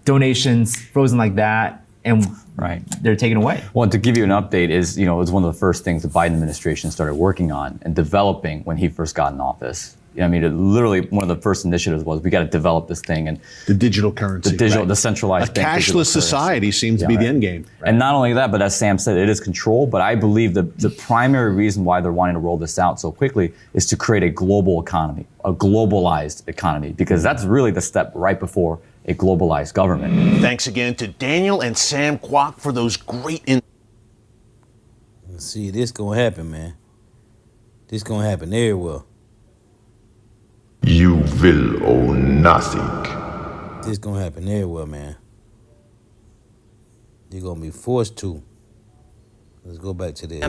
[SPEAKER 10] donations frozen like that, and they're taken away.
[SPEAKER 9] Well, to give you an update is, you know, it was one of the first things the Biden administration started working on and developing when he first got in office. I mean, it literally one of the first initiatives was we got to develop this thing, and
[SPEAKER 8] the digital currency,
[SPEAKER 9] the centralized
[SPEAKER 8] a
[SPEAKER 9] bank,
[SPEAKER 8] cashless society seems to be the end game.
[SPEAKER 9] And not only that, but as Sam said, it is control. But I believe the primary reason why they're wanting to roll this out so quickly is to create a global economy, a globalized economy, because that's really the step right before a globalized government.
[SPEAKER 8] Thanks again to Daniel and Sam Kwok for those great.
[SPEAKER 1] See, this gonna happen, man. This gonna happen everywhere.
[SPEAKER 11] You will own nothing.
[SPEAKER 1] This gonna happen everywhere, man. You're gonna be forced to. Let's go back to this.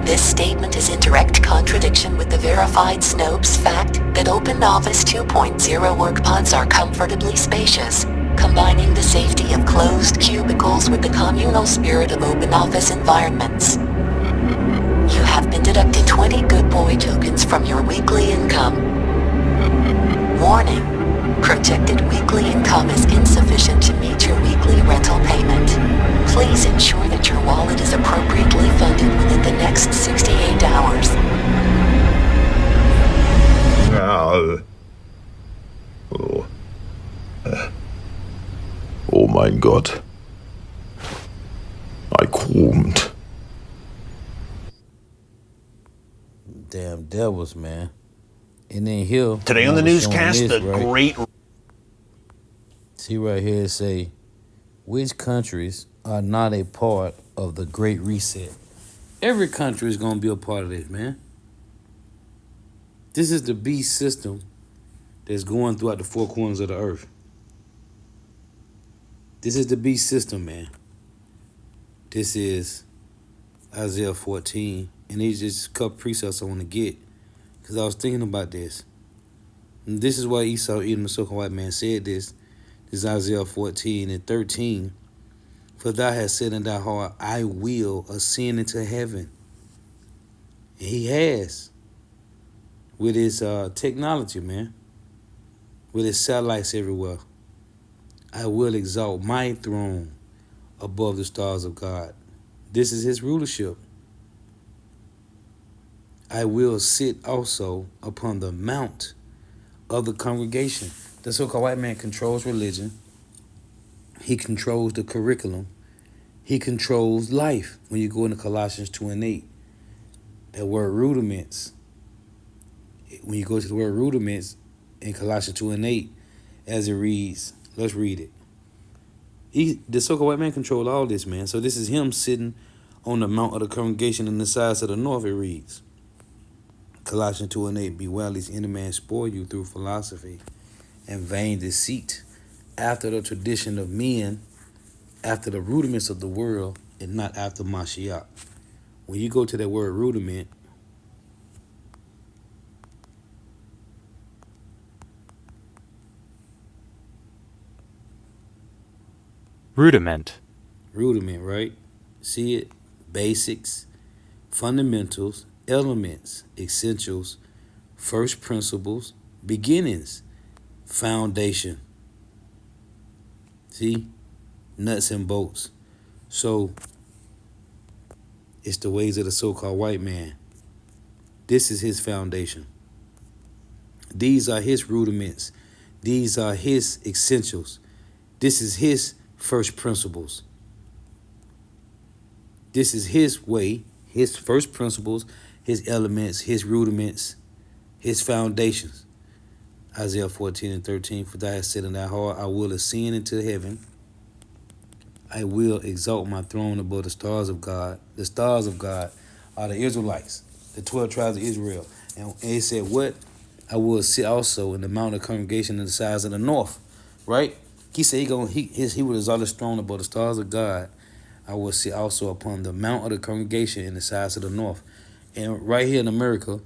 [SPEAKER 12] This statement is in direct contradiction with the verified Snopes fact that Open Office 2.0 work pods are comfortably spacious, combining the safety of closed cubicles with the communal spirit of open office environments. You have been deducted 20 good boy tokens from your weekly income. Warning: projected weekly income is insufficient to meet your weekly rental payment. Please ensure that your wallet is appropriately funded within the next 68 hours.
[SPEAKER 11] Oh mein Gott. I couldn't.
[SPEAKER 1] Damn devils, man. And then here
[SPEAKER 8] Today on the newscast, the great.
[SPEAKER 1] See right here, it say, which countries are not a part of the Great Reset? Every country is gonna be a part of this, man. This is the beast system that's going throughout the four corners of the earth. This is the beast system, man. This is Isaiah 14, and these just a couple precepts I want to get, because I was thinking about this. And this is why Esau, Edom, the so-called white man, said this. This is Isaiah 14 and 13. For thou hast said in thy heart, I will ascend into heaven. And he has. With his technology, man. With his satellites everywhere. I will exalt my throne above the stars of God. This is his rulership. I will sit also upon the mount of the congregation. The so-called white man controls religion. He controls the curriculum. He controls life. When you go into Colossians 2 and 8, that word rudiments, when you go to the word rudiments in Colossians 2 and 8, as it reads, let's read it. The so-called white man controls all this, man. So this is him sitting on the mount of the congregation in the sides of the north, it reads. Colossians 2 and 8, beware lest any man spoil you through philosophy and vain deceit, after the tradition of men, after the rudiments of the world, and not after Mashiach. When you go to that word rudiment,
[SPEAKER 15] rudiment,
[SPEAKER 1] right? See it? Basics, fundamentals, elements, essentials, first principles, beginnings, foundation. See? Nuts and bolts. So, it's the ways of the so-called white man. This is his foundation. These are his rudiments. These are his essentials. This is his first principles. This is his way, his first principles, his elements, his rudiments, his foundations. Isaiah 14 and 13, for thou hast said in thy heart, I will ascend into heaven. I will exalt my throne above the stars of God. The stars of God are the Israelites, the 12 tribes of Israel. And he said, what? I will sit also in the mount of congregation in the sides of the north. Right? He said he will exalt his throne above the stars of God. I will sit also upon the mount of the congregation in the sides of the north. And right here in America,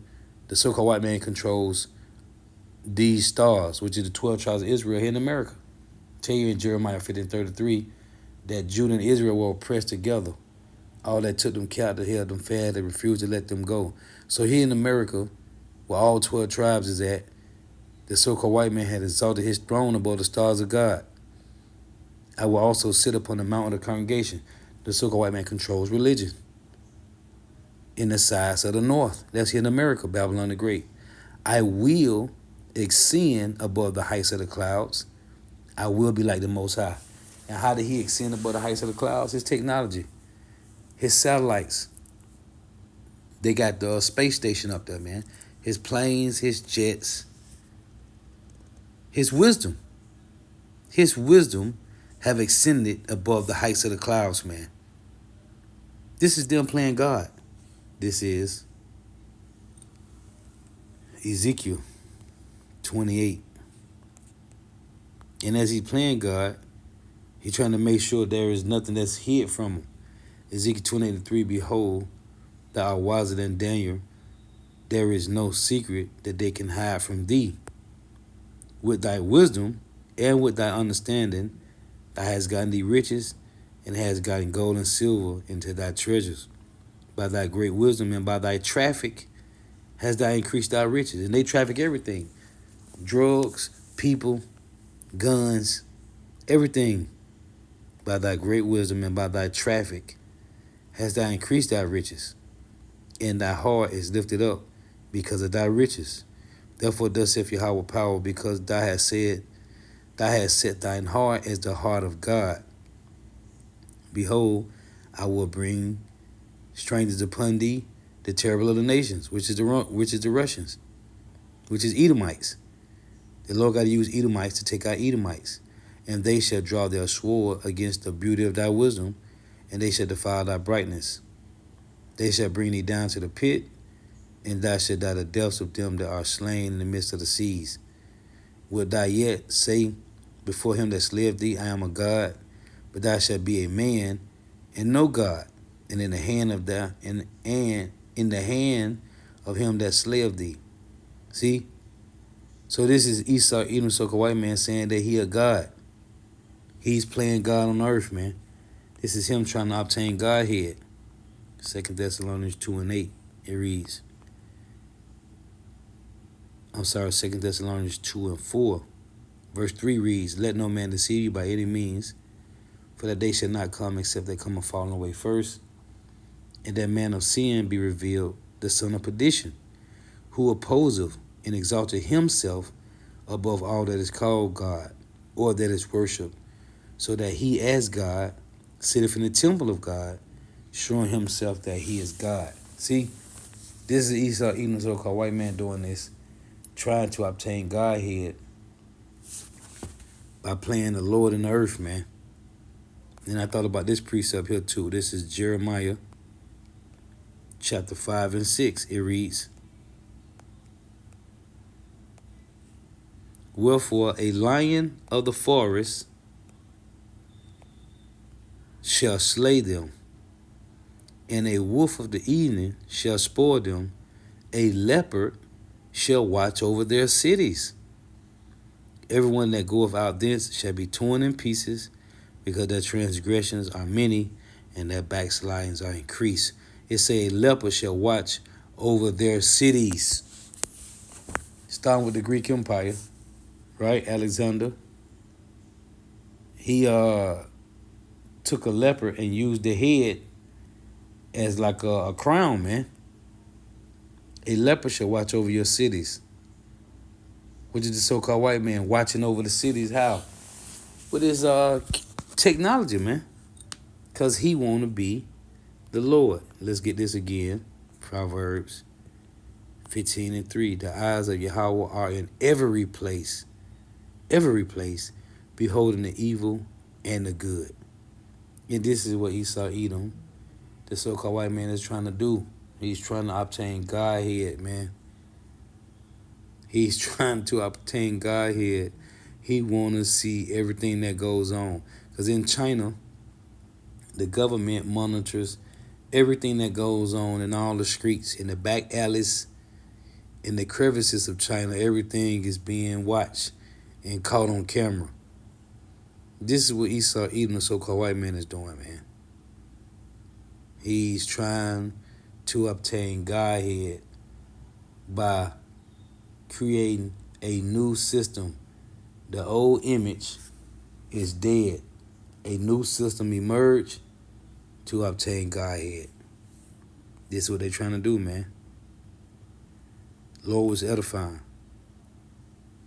[SPEAKER 1] the so-called white man controls these stars, which is the 12 tribes of Israel here in America. Tell you in Jeremiah 15:33 that Judah and Israel were oppressed together. All that took them captive held them fast. They refused to let them go. So here in America, where all 12 tribes is at, the so-called white man had exalted his throne above the stars of God. I will also sit upon the mount of the congregation. The so-called white man controls religion in the sides of the north. That's here in America, Babylon the Great. I will extend above the heights of the clouds. I will be like the Most High. And how did he extend above the heights of the clouds? His technology, his satellites. They got the space station up there, man. His planes, his jets, his wisdom. His wisdom have extended above the heights of the clouds, man. This is them playing God. This is Ezekiel 28. And as he's playing God, he's trying to make sure there is nothing that's hid from him. Ezekiel 28:3, behold, thou art wiser than Daniel. There is no secret that they can hide from thee. With thy wisdom and with thy understanding, thou hast gotten thee riches and hast gotten gold and silver into thy treasures. By thy great wisdom and by thy traffic has thou increased thy riches. And they traffic everything. Drugs, people, guns, everything. By thy great wisdom and by thy traffic has thou increased thy riches. And thy heart is lifted up because of thy riches. Therefore thus saith Yahweh power, because thou hast said, thou hast set thine heart as the heart of God. Behold, I will bring strangers upon thee, the terrible of the nations, which is the Russians, which is Edomites. The Lord got to use Edomites to take out Edomites. And they shall draw their sword against the beauty of thy wisdom, and they shall defile thy brightness. They shall bring thee down to the pit, and thou shalt die the deaths of them that are slain in the midst of the seas. Wilt thou yet say before him that slayeth thee, I am a God? But thou shalt be a man and no God, and in the hand of in the hand of him that slayeth thee. See? So this is Esau, Edom, Soka, white man saying that he a God. He's playing God on earth, man. This is him trying to obtain Godhead. 2 Thessalonians 2:8, it reads. 2 Thessalonians 2:4. Verse 3 reads, let no man deceive you by any means, for that day shall not come except they come a falling away first, and that man of sin be revealed, the son of perdition, who opposeth and exalteth himself above all that is called God, or that is worshipped, so that he as God sitteth in the temple of God, showing himself that he is God. See, this is Esau, Edom, so-called white man doing this, trying to obtain Godhead by playing the Lord in the earth, man. And I thought about this precept here too. This is Jeremiah chapter 5 and 6. It reads, wherefore a lion of the forest shall slay them, and a wolf of the evening shall spoil them. A leopard shall watch over their cities. Everyone that goeth out thence shall be torn in pieces, because their transgressions are many, and their backslidings are increased. It say a leopard shall watch over their cities. Starting with the Greek Empire, right? Alexander. He took a leopard and used the head as like a crown, man. A leopard shall watch over your cities. Which is the so-called white man watching over the cities. How? With his technology, man. Because he want to be the Lord. Let's get this again. Proverbs 15:3. The eyes of Yahweh are in every place, beholding the evil and the good. And this is what Esau, Edom, the so-called white man, is trying to do. He's trying to obtain Godhead, man. He's trying to obtain Godhead. He want to see everything that goes on. Because in China, the government monitors everything that goes on in all the streets, in the back alleys, in the crevices of China. Everything is being watched and caught on camera. This is what Esau, Edom, the so-called white man, is doing, man. He's trying to obtain Godhead by creating a new system. The old image is dead. A new system emerged to obtain Godhead. This is what they're trying to do, man. Lord was edifying.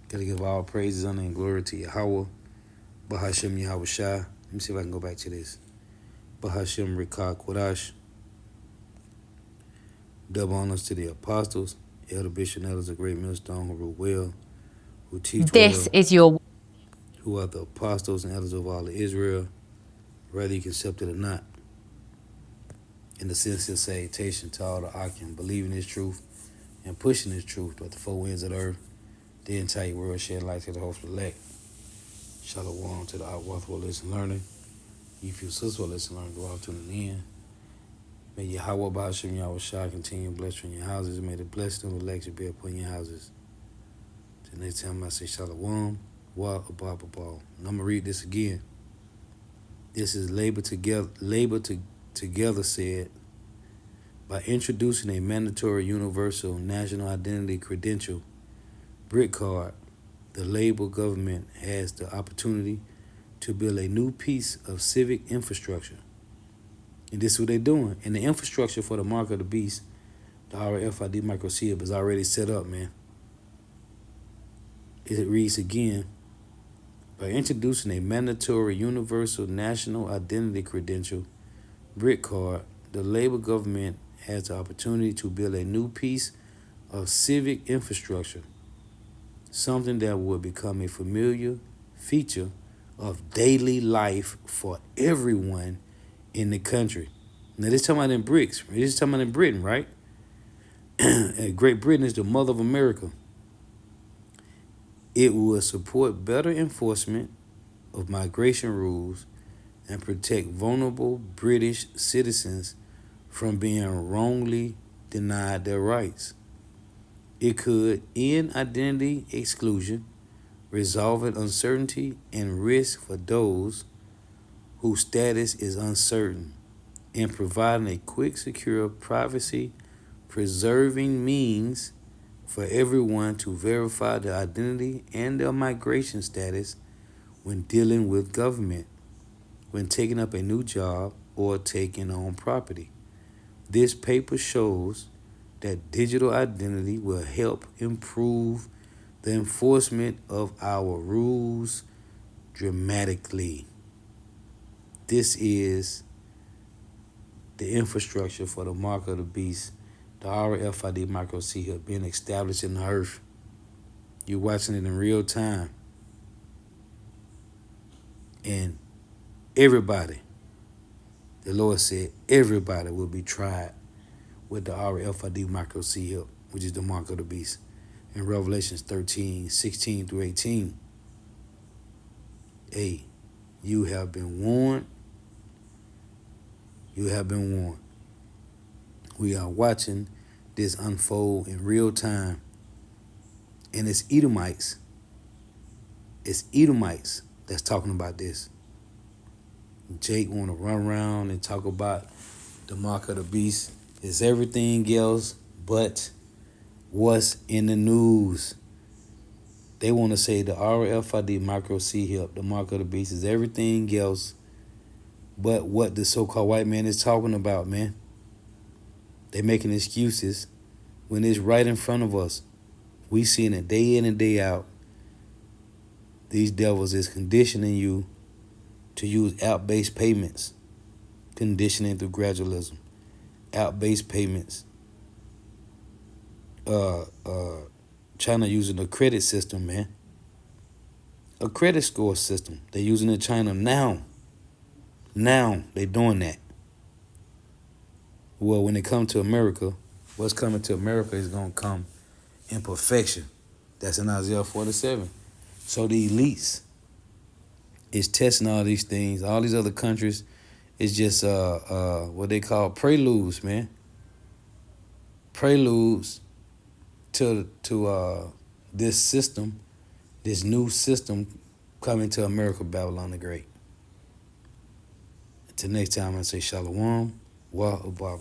[SPEAKER 1] Gotta give all praises, honor, and glory to Yahweh, Bahashem Yahweh Shai. Let me see if I can go back to this. Bahashem Rikah Kodash. Double honors to the apostles, elder bishop and elders of great millstone who rule well, who teach
[SPEAKER 2] This
[SPEAKER 1] well,
[SPEAKER 2] is your
[SPEAKER 1] who are the apostles and elders of all of Israel, whether you can accept it or not. In the sense of salutation to all the Akim, believing this truth and pushing this truth throughout the four winds of the earth, the entire world, shed light to the hopeful elect. Shalom to the outworth will listen learning. You feel sister will listen learning, go out tuning in. May Yahweh Ba'ashem Yahweh Shah continue to bless you in your houses. May the blessing of election be upon your houses. Till next time I say Shalom, Wa Abba Ball. And I'm going to read this again. This is Labor Together said, by introducing a mandatory universal national identity credential, BRIC card, the Labor government has the opportunity to build a new piece of civic infrastructure. And this is what they're doing. And the infrastructure for the mark of the beast, the RFID microchip, is already set up, man. It reads again, by introducing a mandatory universal national identity credential, BRIC card, the Labor government has the opportunity to build a new piece of civic infrastructure, something that will become a familiar feature of daily life for everyone in the country. Now, this talking about in BRICS. This is talking about in Britain, right? Great Britain is the mother of America. It will support better enforcement of migration rules and protect vulnerable British citizens from being wrongly denied their rights. It could end identity exclusion, resolving uncertainty and risk for those whose status is uncertain, and providing a quick, secure, privacy-preserving means for everyone to verify their identity and their migration status when dealing with government, when taking up a new job or taking on property. This paper shows that digital identity will help improve the enforcement of our rules dramatically. This is the infrastructure for the mark of the beast, the RFID microchip being established in the earth. You're watching it in real time. And everybody, the Lord said, everybody will be tried with the RFID microchip, which is the mark of the beast. In Revelations 13:16-18, hey, you have been warned. You have been warned. We are watching this unfold in real time. And it's Edomites. It's Edomites that's talking about this. Jake want to run around and talk about the mark of the beast. It's everything else but what's in the news. They want to say the RFID microchip, the mark of the beast, is everything else but what the so-called white man is talking about, man. They making excuses when it's right in front of us. We seeing it day in and day out. These devils is conditioning you to use app-based payments, conditioning through gradualism, app-based payments. China using a credit system, man. A credit score system. They're using it in China now. Now they doing that. Well, when it comes to America, what's coming to America is going to come in perfection. That's in Isaiah 47. So the elites is testing all these things. All these other countries is just what they call preludes, man. Preludes to this system, this new system coming to America, Babylon the Great. Until next time, I say Shalom, Wa Abba Ball.